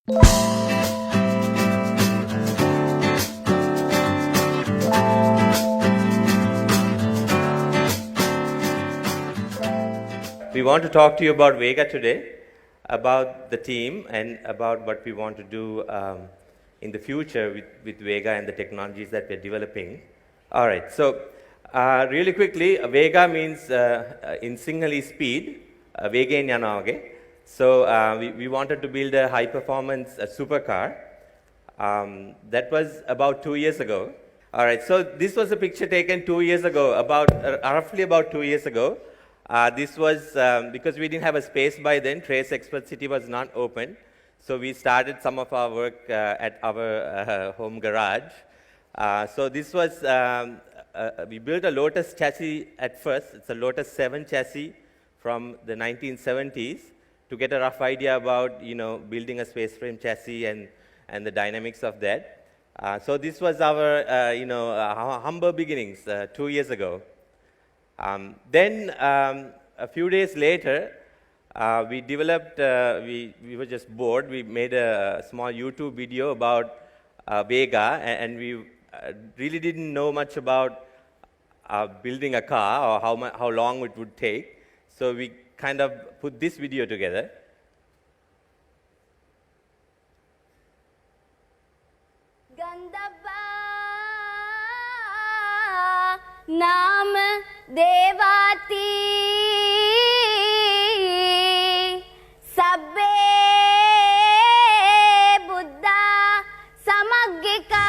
We want to talk to you about Vega today, about the team, and about what we want to do in the future with Vega and the technologies that we're developing. All right, so really quickly, Vega means in Sinhalese speed, Vegen Yanage. So we wanted to build a high-performance supercar. That was about 2 years ago. All right, so this was a picture taken 2 years ago, roughly about 2 years ago. This was because we didn't have a space by then. Trace Expert City was not open, so we started some of our work at our home garage. So this was we built a Lotus chassis at first. It's a Lotus 7 chassis from the 1970s to get a rough idea about building a space frame chassis and the dynamics of that. So this was our humble beginnings 2 years ago. Then a few days later, we developed, we were just bored. We made a small YouTube video about Vega, and we really didn't know much about building a car or how long it would take. So we kind of put this video together. नाम देवाती सब्बे Buddha समग्गिका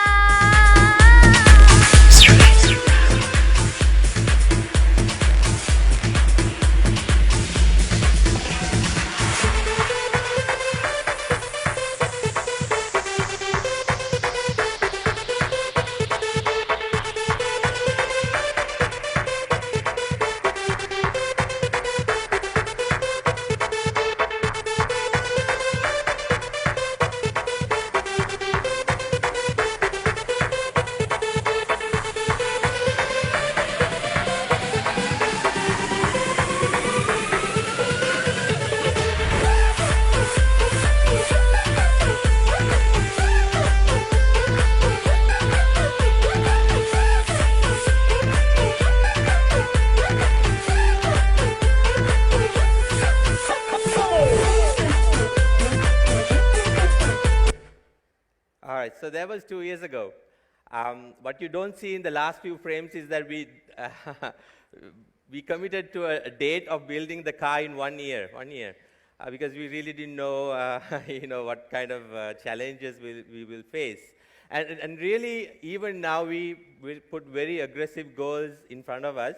So that was 2 years ago. What you don't see in the last few frames is that we committed to a date of building the car in 1 year, because we really didn't know, what kind of challenges we will face. And really, even now, we will put very aggressive goals in front of us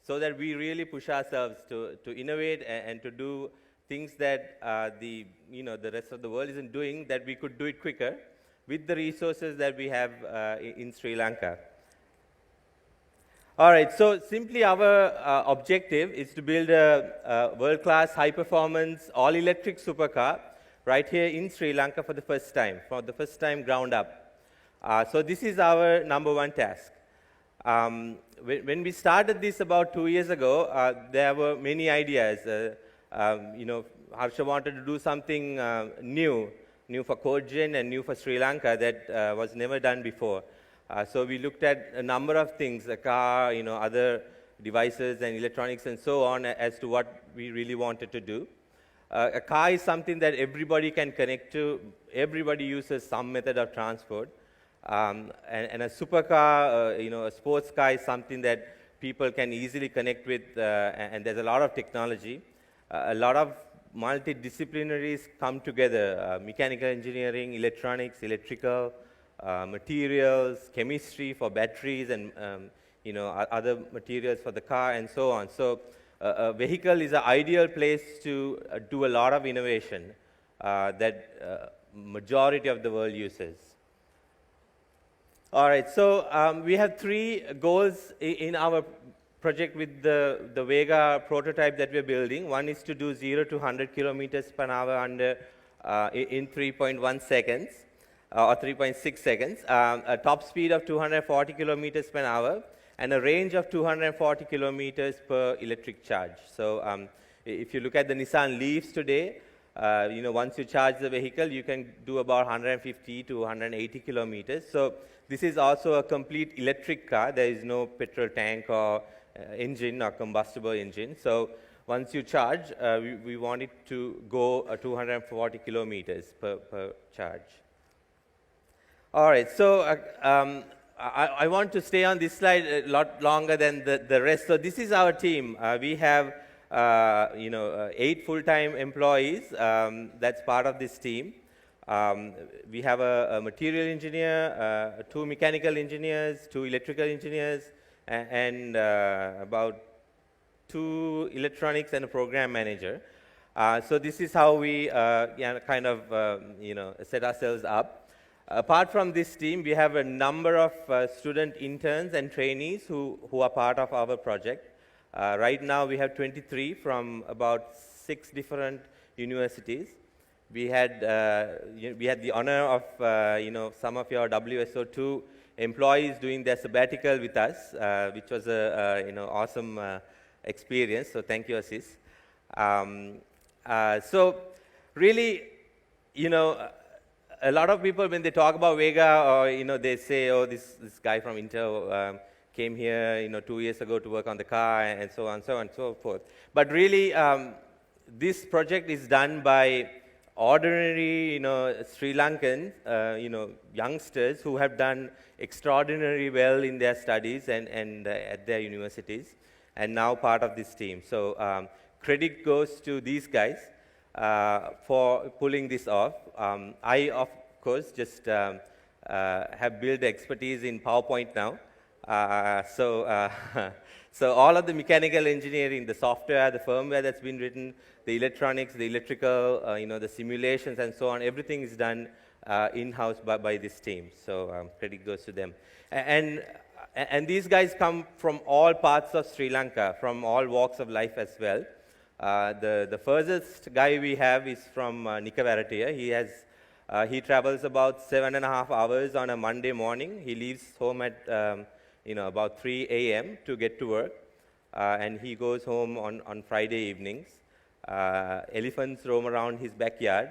so that we really push ourselves to innovate and to do things that the rest of the world isn't doing, that we could do it quicker with the resources that we have in Sri Lanka. All right, so simply our objective is to build a world-class, high-performance, all-electric supercar right here in Sri Lanka for the first time ground up. So this is our number one task. When we started this about 2 years ago, there were many ideas. Harsha wanted to do something new for CodeGen and new for Sri Lanka that was never done before. So we looked at a number of things, a car, other devices and electronics and so on, as to what we really wanted to do. A car is something that everybody can connect to. Everybody uses some method of transport. And a supercar, a sports car is something that people can easily connect with, and there's a lot of technology. A lot of multidisciplinaries come together, mechanical engineering, electronics, electrical, materials, chemistry for batteries, and other materials for the car, and so on. So a vehicle is an ideal place to do a lot of innovation that majority of the world uses. All right, so we have three goals in our project with the Vega prototype that we're building. One is to do 0 to 100 kilometers per hour in 3.1 seconds, or 3.6 seconds, a top speed of 240 kilometers per hour, and a range of 240 kilometers per electric charge. So if you look at the Nissan Leafs today, Once you charge the vehicle, you can do about 150 to 180 kilometers. So this is also a complete electric car. There is no petrol tank or engine or combustible engine. So once you charge, we want it to go 240 kilometers per charge. All right, so I want to stay on this slide a lot longer than the rest. So this is our team. We have 8 full-time employees. That's part of this team. We have a material engineer, 2 mechanical engineers, 2 electrical engineers, and about 2 electronics and a program manager. So this is how we kind of set ourselves up. Apart from this team, we have a number of student interns and trainees who are part of our project. Right now, we have 23 from about 6 different universities. We had the honor of some of your WSO2 employees doing their sabbatical with us, which was a awesome experience. So thank you, Assis. So really, a lot of people, when they talk about Vega, or they say, oh, this guy from Intel came here 2 years ago to work on the car, and so on, so on, and so forth. But really, this project is done by ordinary, Sri Lankan, youngsters who have done extraordinarily well in their studies and at their universities, and now part of this team. So credit goes to these guys for pulling this off. I, of course, just have built expertise in PowerPoint now. So all of the mechanical engineering, the software, the firmware that's been written, the electronics, the electrical, the simulations and so on, everything is done in-house by this team. So credit goes to them. And these guys come from all parts of Sri Lanka, from all walks of life as well. The furthest guy we have is from Nikavaratia. He travels about 7.5 hours on a Monday morning. He leaves home at about 3 a.m. to get to work, and he goes home on Friday evenings. Elephants roam around his backyard.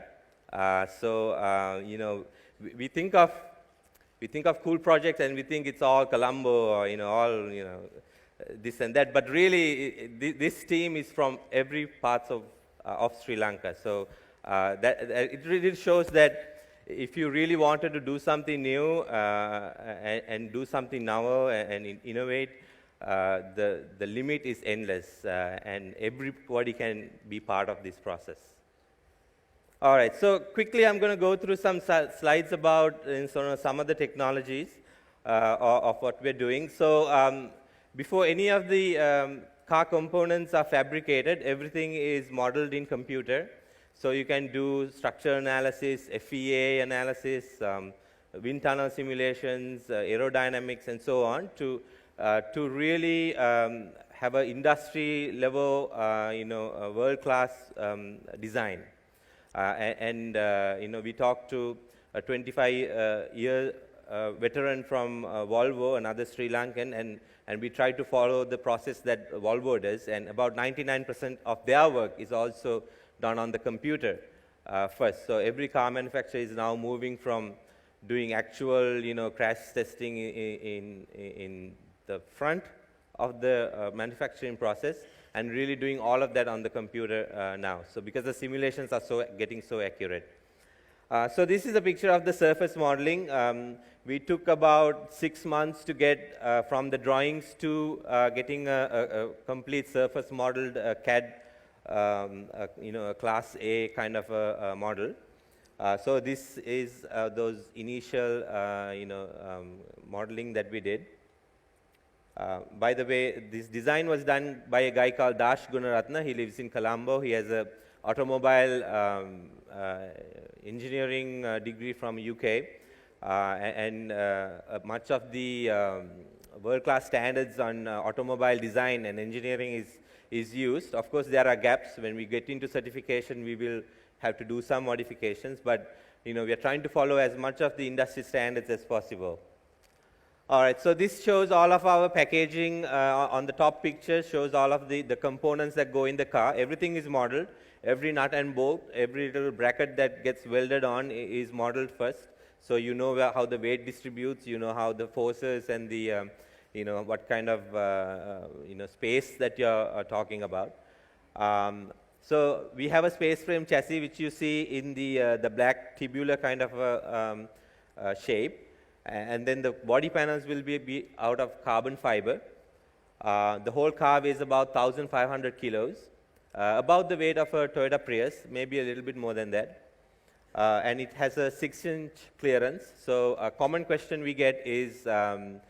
We think of cool projects and we think it's all Colombo or this and that. But really, this team is from every part of Sri Lanka. So it really shows that if you really wanted to do something new and do something novel and innovate, the limit is endless, and everybody can be part of this process. All right, so quickly I'm going to go through some slides about some of the technologies of what we're doing. So before any of the car components are fabricated, everything is modeled in computer. So you can do structure analysis, FEA analysis, wind tunnel simulations, aerodynamics, and so on to really have an industry level, world-class design. We talked to a 25-year veteran from Volvo, another Sri Lankan, and we tried to follow the process that Volvo does. And about 99% of their work is also done on the computer first. So every car manufacturer is now moving from doing actual, crash testing in the front of the manufacturing process, and really doing all of that on the computer now. So because the simulations are getting so accurate. So this is a picture of the surface modeling. We took about 6 months to get from the drawings to getting a complete surface modeled CAD, a Class A kind of a model. So this is those initial, modeling that we did. By the way, this design was done by a guy called Dash Gunaratna. He lives in Colombo. He has a automobile engineering degree from UK. Much of the world-class standards on automobile design and engineering is used. Of course, there are gaps. When we get into certification, we will have to do some modifications. But we are trying to follow as much of the industry standards as possible. All right, so this shows all of our packaging. On the top picture shows all of the components that go in the car. Everything is modeled. every nut and bolt, every little bracket that gets welded on is modeled first. So you know how the weight distributes, you know how the forces and the, what kind of, space that you're talking about. So we have a space frame chassis which you see in the black tubular kind of shape, and then the body panels will be out of carbon fiber. The whole car weighs about 1,500 kilos, about the weight of a Toyota Prius, maybe a little bit more than that. And it has a 6-inch clearance. So a common question we get is, can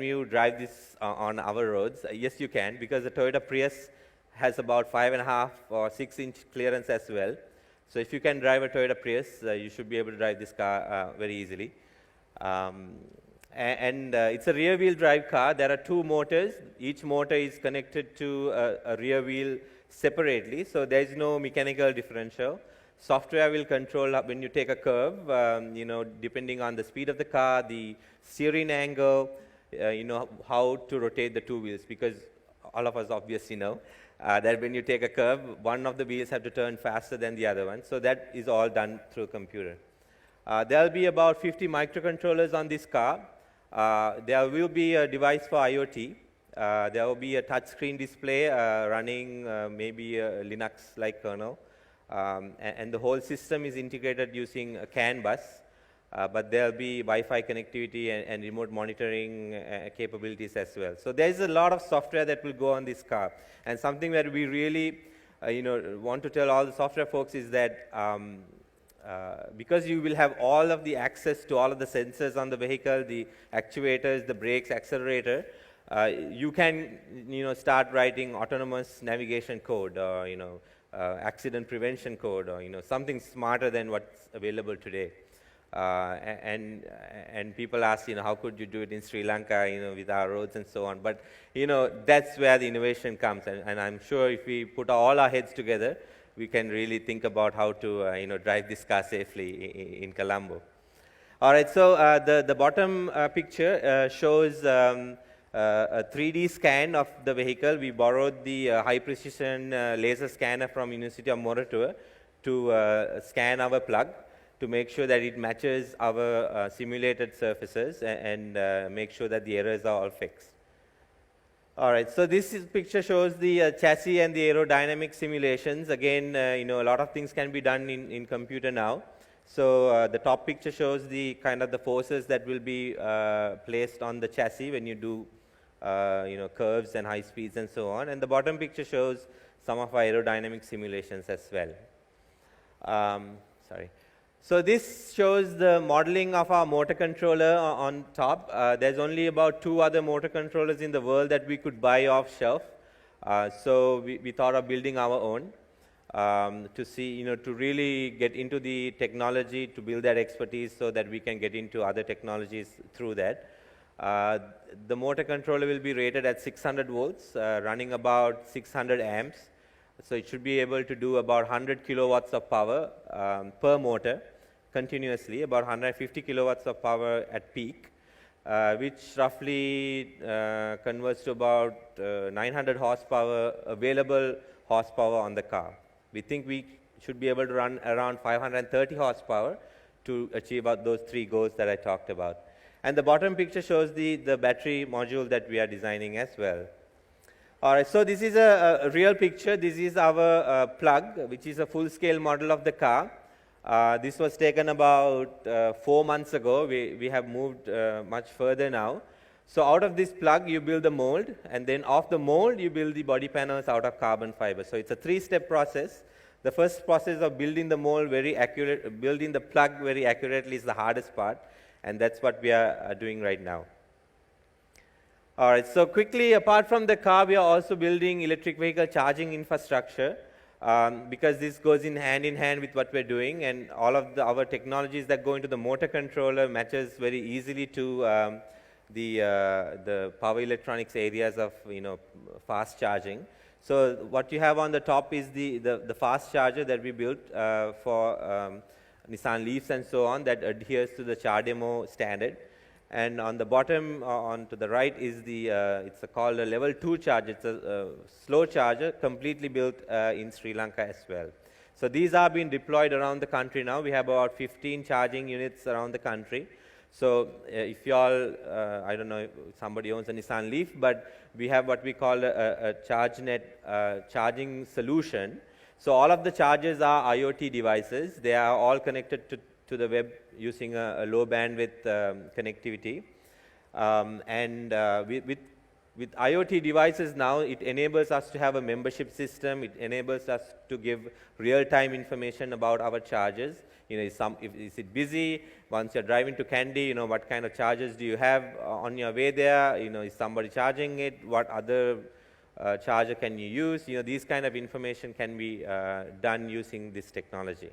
you drive this on our roads? Yes, you can, because the Toyota Prius has about 5.5 or 6-inch clearance as well. So if you can drive a Toyota Prius, you should be able to drive this car very easily. It's a rear-wheel drive car. There are 2 motors. Each motor is connected to a rear wheel separately, so there is no mechanical differential. Software will control when you take a curve, depending on the speed of the car, the steering angle, how to rotate the 2 wheels, because all of us obviously know that when you take a curve, one of the wheels have to turn faster than the other one. So that is all done through a computer. There will be about 50 microcontrollers on this car. There will be a device for IoT. There will be a touchscreen display running maybe a Linux-like kernel. And the whole system is integrated using a CAN bus. But there will be Wi-Fi connectivity and remote monitoring capabilities as well. So there is a lot of software that will go on this car. And something that we really want to tell all the software folks is that because you will have all of the access to all of the sensors on the vehicle, the actuators, the brakes, accelerator, you can start writing autonomous navigation code, or accident prevention code, or something smarter than what's available today. And people ask, how could you do it in Sri Lanka, with our roads and so on. But, that's where the innovation comes. And I'm sure if we put all our heads together, we can really think about how to, drive this car safely in Colombo. All right, so the bottom picture shows a 3D scan of the vehicle. We borrowed the high-precision laser scanner from University of Moratuwa to scan our plug, to make sure that it matches our simulated surfaces and make sure that the errors are all fixed. All right, so this picture shows the chassis and the aerodynamic simulations. Again, a lot of things can be done in computer now. So the top picture shows the kind of the forces that will be placed on the chassis when you do curves and high speeds and so on. And the bottom picture shows some of our aerodynamic simulations as well. So this shows the modeling of our motor controller on top. There's only about 2 other motor controllers in the world that we could buy off shelf. So we thought of building our own to see, to really get into the technology, to build that expertise so that we can get into other technologies through that. The motor controller will be rated at 600 volts, running about 600 amps. So it should be able to do about 100 kilowatts of power per motor continuously, about 150 kilowatts of power at peak, which roughly converts to about 900 horsepower, available horsepower on the car. We think we should be able to run around 530 horsepower to achieve those 3 goals that I talked about. And the bottom picture shows the battery module that we are designing as well. All right, so this is a real picture. This is our plug, which is a full-scale model of the car. This was taken about 4 months ago. We have moved much further now. So out of this plug, you build the mold, and then off the mold, you build the body panels out of carbon fiber. So it's a 3-step process. The first process of building the mold building the plug very accurately is the hardest part, and that's what we are doing right now. All right, so quickly, apart from the car, we are also building electric vehicle charging infrastructure, because this goes in hand with what we're doing, and all of our technologies that go into the motor controller matches very easily to the power electronics areas of fast charging. So what you have on the top is the fast charger that we built for Nissan Leafs and so on, that adheres to the CharDemo standard. And on the bottom, on to the right, is the it's called a level 2 charge. It's a slow charger, completely built in Sri Lanka as well. So these are being deployed around the country now. We have about 15 charging units around the country. So if you all, I don't know if somebody owns a Nissan Leaf, but we have what we call a ChargeNet charging solution. So all of the chargers are IoT devices. They are all connected to the web using a low bandwidth connectivity. With IoT devices now, it enables us to have a membership system. It enables us to give real-time information about our chargers. You know, is it busy? Once you're driving to Kandy, you know, what kind of chargers do you have on your way there? You know, is somebody charging it? What other charger can you use? You know, these kind of information can be done using this technology.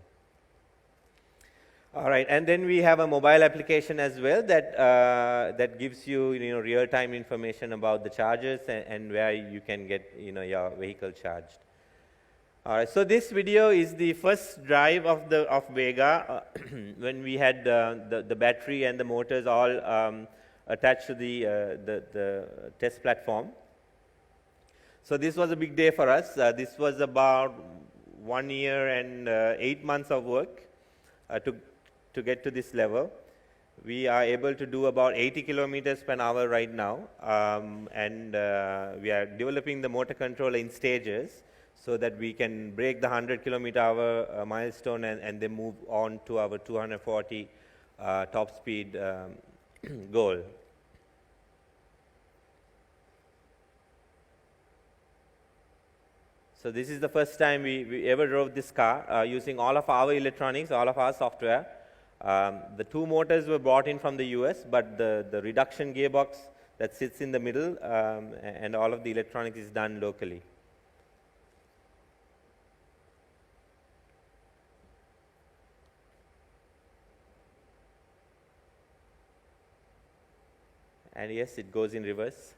All right, and then we have a mobile application as well that that gives you, you know, real-time information about the chargers and where you can get, you know, your vehicle charged. All right, so this video is the first drive of Vega when we had the battery and the motors all attached to the test platform. So this was a big day for us. This was about 1 year and 8 months of work to get to this level. We are able to do about 80 kilometers per hour right now, and we are developing the motor controller in stages so that we can break the 100 kilometer hour milestone and then move on to our 240 top speed goal. So this is the first time we ever drove this car using all of our electronics, all of our software. The two motors were brought in from the US, but the reduction gearbox that sits in the middle and all of the electronics is done locally. And yes, it goes in reverse.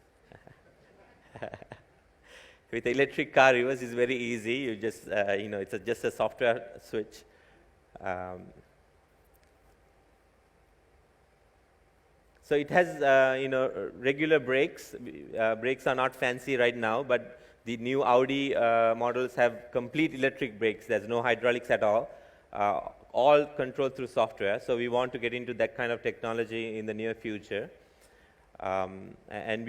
With electric car, reverse is very easy. You just, you know, it's just a software switch. So it has, you know, regular brakes. Brakes are not fancy right now, but the new Audi models have complete electric brakes. There's no hydraulics at all controlled through software. So we want to get into that kind of technology in the near future. And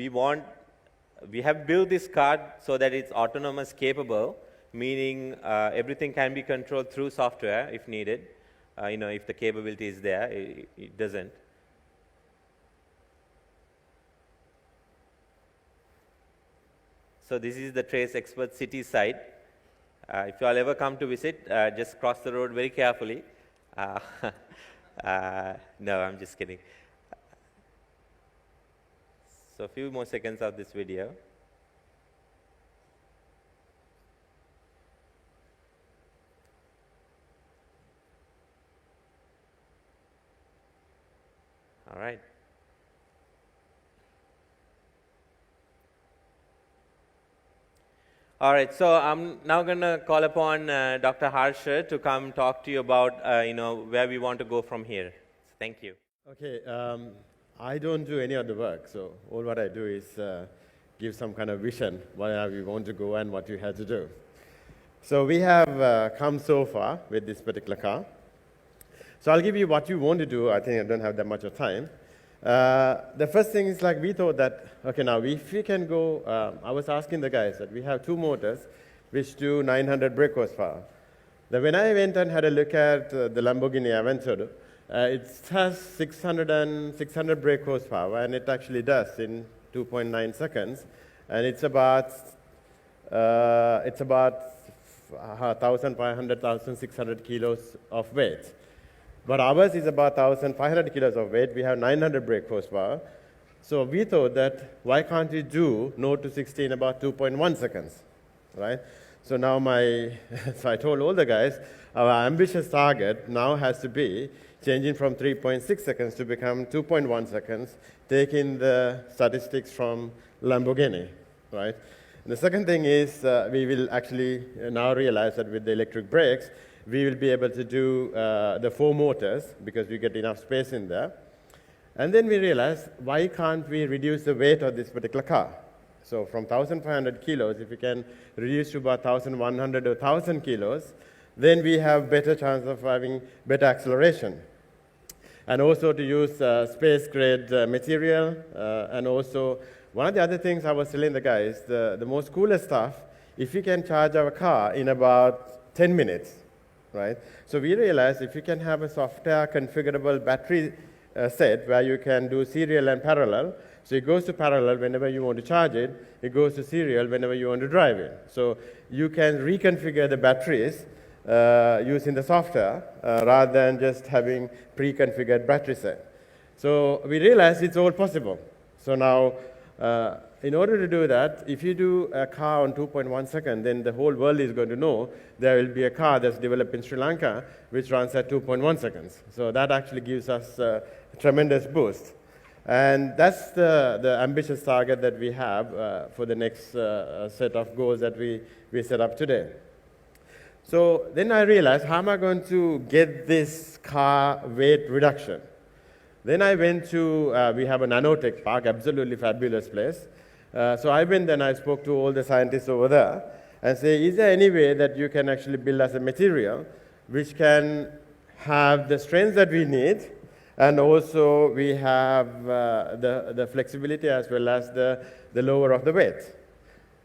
we have built this car so that it's autonomous capable, meaning everything can be controlled through software if needed. You know, if the capability is there, it doesn't. So this is the Trace Expert City site. If you all ever come to visit, just cross the road very carefully. No, I'm just kidding. So a few more seconds of this video. All right. All right, so I'm now going to call upon Dr. Harsha to come talk to you about, you know, where we want to go from here. Thank you. Okay, I don't do any of the work, so all what I do is give some kind of vision where we want to go and what we have to do. So we have come so far with this particular car. So I'll give you what you want to do. I think I don't have that much of time. The first thing is, like, we thought that, okay, now if we can go, I was asking the guys that we have two motors which do 900 brake horsepower. Then when I went and had a look at the Lamborghini Aventador, it has 600 brake horsepower, and it actually does in 2.9 seconds, and it's about 1,500, 1,600 kilos of weight. But ours is about 1,500 kilos of weight. We have 900 brake horsepower. So we thought that why can't we do 0 to 60 in about 2.1 seconds, right? So now so I told all the guys, our ambitious target now has to be changing from 3.6 seconds to become 2.1 seconds, taking the statistics from Lamborghini, right? And the second thing is we will actually now realize that with the electric brakes, we will be able to do the 4 motors because we get enough space in there. And then we realized, why can't we reduce the weight of this particular car? So from 1,500 kilos, if we can reduce to about 1,100 or 1,000 kilos, then we have better chance of having better acceleration. And also to use space-grade material. And also, one of the other things I was telling the guys, the most coolest stuff, if we can charge our car in about 10 minutes, right? So we realized if you can have a software configurable battery set where you can do serial and parallel. So it goes to parallel whenever you want to charge it. It goes to serial whenever you want to drive it. So you can reconfigure the batteries using the software rather than just having pre-configured battery set. So we realized it's all possible. So now, in order to do that, if you do a car on 2.1 seconds, then the whole world is going to know there will be a car that's developed in Sri Lanka which runs at 2.1 seconds. So that actually gives us a tremendous boost. And that's the ambitious target that we have for the next set of goals that we set up today. So then I realized, how am I going to get this car weight reduction? Then I went to, we have a nanotech park, absolutely fabulous place. So I went and I spoke to all the scientists over there and say, is there any way that you can actually build us a material which can have the strength that we need, and also we have the flexibility as well as the lower of the weight.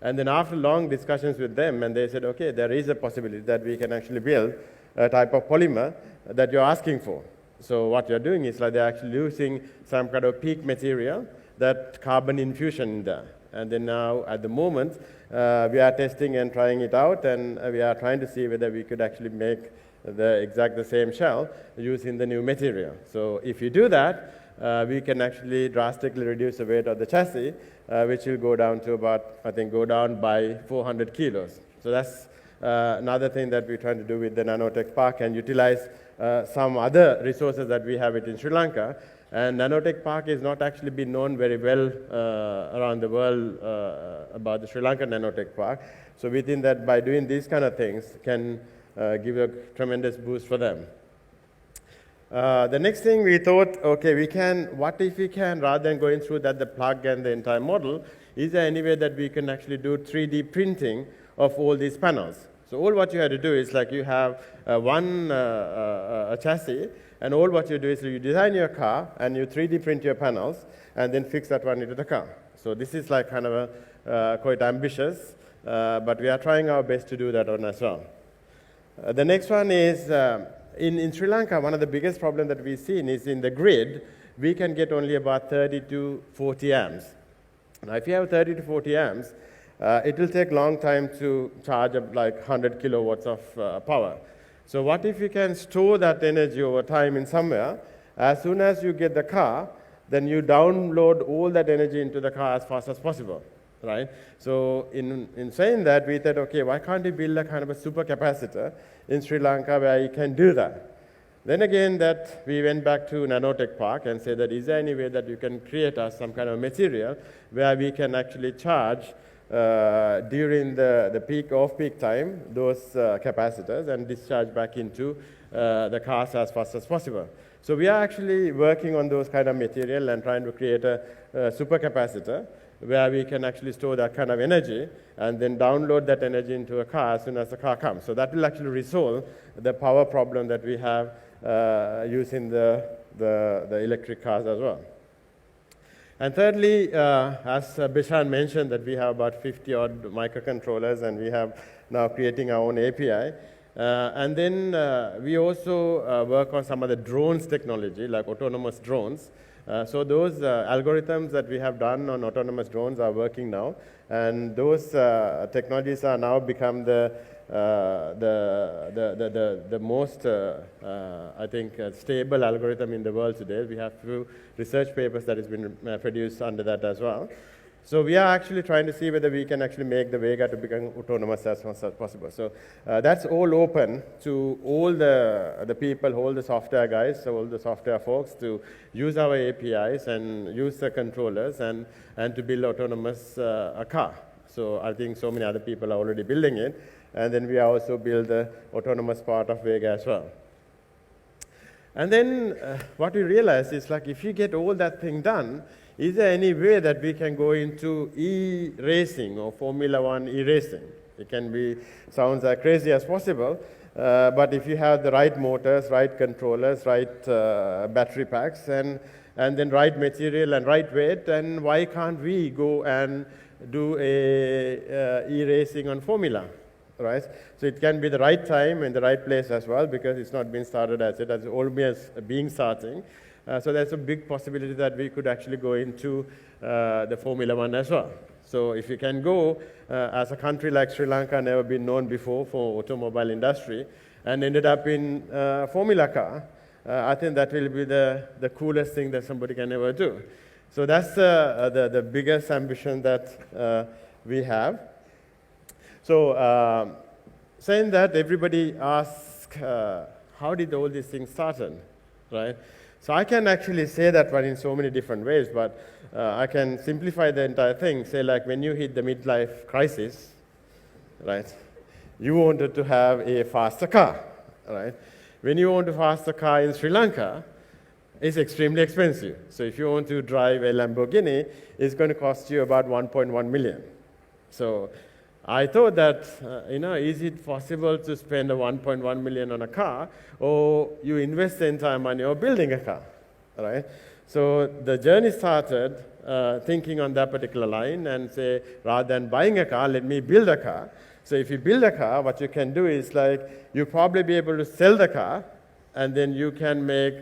And then after long discussions with them, and they said, okay, there is a possibility that we can actually build a type of polymer that you're asking for. So what you're doing is like they're actually using some kind of peak material, that carbon infusion in there. And then now, at the moment, we are testing and trying it out, and we are trying to see whether we could actually make the same shell using the new material. So if you do that, we can actually drastically reduce the weight of the chassis, which will go down to about, I think, go down by 400 kilos. So that's another thing that we're trying to do with the nanotech park, and utilize some other resources that we have in Sri Lanka. And nanotech park is not actually been known very well around the world about the Sri Lankan nanotech park. So we think that by doing these kind of things can give a tremendous boost for them. The next thing we thought, okay, what if we can, rather than going through the plug and the entire model, is there any way that we can actually do 3D printing of all these panels? So all what you have to do is like you have one chassis, and all what you do is you design your car and you 3D print your panels and then fix that one into the car. So this is like kind of quite ambitious, but we are trying our best to do that one as well. The next one is, in Sri Lanka, one of the biggest problems that we've seen is in the grid, we can get only about 30 to 40 amps. Now, if you have 30 to 40 amps, it will take a long time to charge up like 100 kilowatts of power. So what if you can store that energy over time in somewhere? As soon as you get the car, then you download all that energy into the car as fast as possible, right? So in saying that, we thought, okay, why can't we build a kind of a supercapacitor in Sri Lanka where you can do that? Then again, that we went back to nanotech park and said that is there any way that you can create us some kind of material where we can actually charge during the peak, off-peak time, those capacitors, and discharge back into the cars as fast as possible. So we are actually working on those kind of material and trying to create a supercapacitor where we can actually store that kind of energy and then download that energy into a car as soon as the car comes. So that will actually resolve the power problem that we have using the electric cars as well. And thirdly, as Bishan mentioned, that we have about 50-odd microcontrollers, and we have now creating our own API. And then we also work on some of the drones technology, like autonomous drones. So those algorithms that we have done on autonomous drones are working now, and those technologies are now become the most, I think, stable algorithm in the world today. We have few research papers that has been produced under that as well. So we are actually trying to see whether we can actually make the Vega to become autonomous as much as possible. So that's all open to all the people, all the software guys, so all the software folks to use our APIs and use the controllers and to build autonomous a car. So I think so many other people are already building it. And then we also build the autonomous part of Vega as well. And then what we realized is like, if you get all that thing done, is there any way that we can go into e-racing or Formula One e-racing? It can be, sounds as crazy as possible, but if you have the right motors, right controllers, right battery packs, and then right material and right weight, then why can't we go and do a e-racing on Formula? Right? So it can be the right time and the right place as well, because it's not been started as it has always been starting. So there's a big possibility that we could actually go into the Formula One as well. So if you can go as a country like Sri Lanka, never been known before for automobile industry, and ended up in Formula car, I think that will be the coolest thing that somebody can ever do. So that's the biggest ambition that we have. So saying that, everybody asks, how did all these things started, right? So I can actually say that one in so many different ways, but I can simplify the entire thing. Say like when you hit the midlife crisis, right, you wanted to have a faster car, right? When you want a faster car in Sri Lanka, it's extremely expensive. So if you want to drive a Lamborghini, it's going to cost you about 1.1 million. So I thought that, is it possible to spend a 1.1 million on a car, or you invest the entire money on building a car, right? So the journey started thinking on that particular line and say, rather than buying a car, let me build a car. So if you build a car, what you can do is like, you'll probably be able to sell the car, and then you can make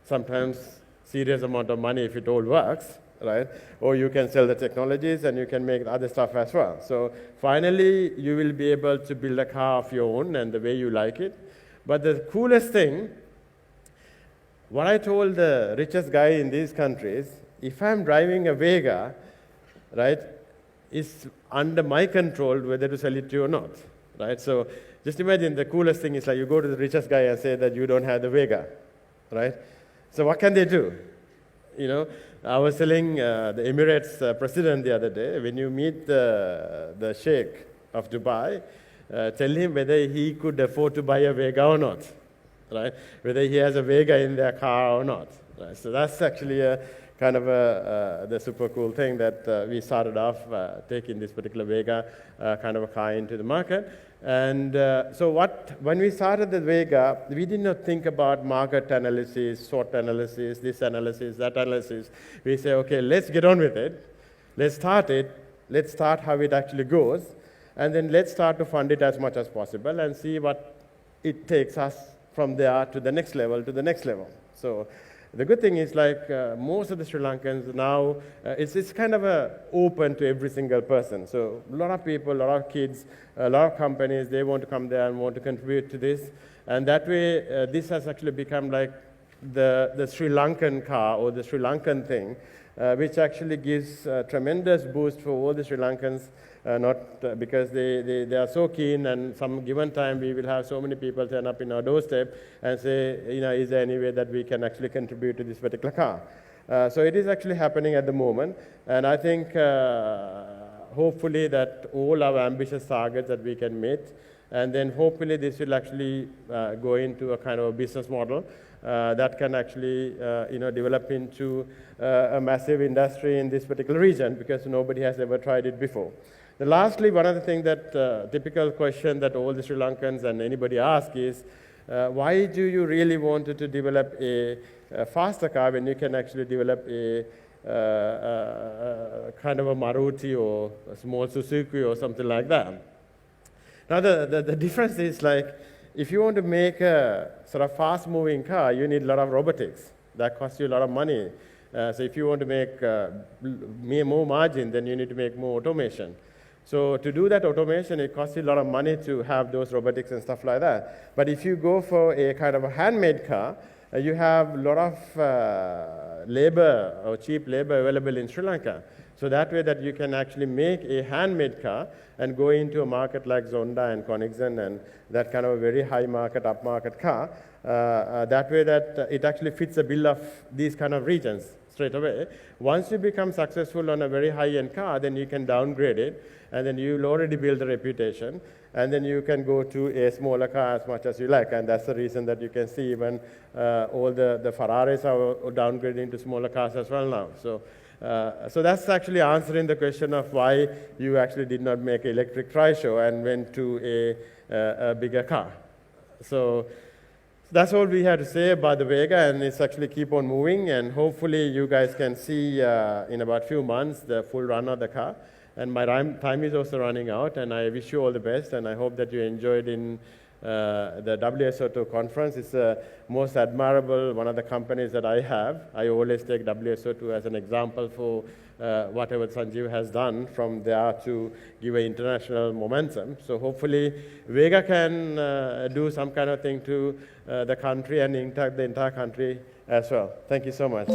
sometimes serious amount of money if it all works, right? Or you can sell the technologies and you can make other stuff as well. So finally, you will be able to build a car of your own and the way you like it. But the coolest thing, what I told the richest guy in these countries, if I'm driving a Vega, right, it's under my control whether to sell it to you or not, right? So just imagine the coolest thing is like you go to the richest guy and say that you don't have the Vega, right? So what can they do? I was telling the Emirates president the other day, when you meet the Sheikh of Dubai, tell him whether he could afford to buy a Vega or not, right? Whether he has a Vega in their car or not, right? So that's actually a kind of the super cool thing that we started off taking this particular Vega kind of a car into the market. And so when we started the Vega, we did not think about market analysis, SWOT analysis, this analysis, that analysis. We say, okay, let's get on with it. Let's start it. Let's start how it actually goes. And then let's start to fund it as much as possible and see what it takes us from there to the next level, to the next level. So the good thing is like most of the Sri Lankans now, it's kind of open to every single person. So a lot of people, a lot of kids, a lot of companies, they want to come there and want to contribute to this. And that way, this has actually become like the Sri Lankan car or the Sri Lankan thing, which actually gives a tremendous boost for all the Sri Lankans, because they are so keen, and some given time we will have so many people turn up in our doorstep and say, is there any way that we can actually contribute to this particular car? So it is actually happening at the moment, and I think hopefully that all our ambitious targets that we can meet, and then hopefully this will actually go into a kind of a business model that can actually develop into a massive industry in this particular region, because nobody has ever tried it before. Lastly, one of the things that typical question that all the Sri Lankans and anybody ask is, why do you really want to develop a faster car when you can actually develop a kind of a Maruti or a small Suzuki or something like that? Now the difference is like, if you want to make a sort of fast-moving car, you need a lot of robotics. That costs you a lot of money. So if you want to make more margin, then you need to make more automation. So to do that automation, it costs you a lot of money to have those robotics and stuff like that. But if you go for a kind of a handmade car, you have a lot of labor or cheap labor available in Sri Lanka. So that way that you can actually make a handmade car and go into a market like Zonda and Koenigsegg and that kind of a very high market, upmarket car. That way that it actually fits the bill of these kind of regions. straight away. Once you become successful on a very high-end car, then you can downgrade it, and then you'll already build a reputation, and then you can go to a smaller car as much as you like. And that's the reason that you can see even all the Ferraris are downgrading to smaller cars as well now. So that's actually answering the question of why you actually did not make an electric tri-show and went to a bigger car. So that's all we had to say about the Vega, and it's actually keep on moving, and hopefully you guys can see in about a few months the full run of the car. And my time is also running out, and I wish you all the best, and I hope that you enjoyed in the WSO2 conference. It's the most admirable one of the companies that I have. I always take WSO2 as an example for whatever Sanjeev has done from there to give an international momentum. So hopefully Vega can do some kind of thing to the country and impact the entire country as well. Thank you so much.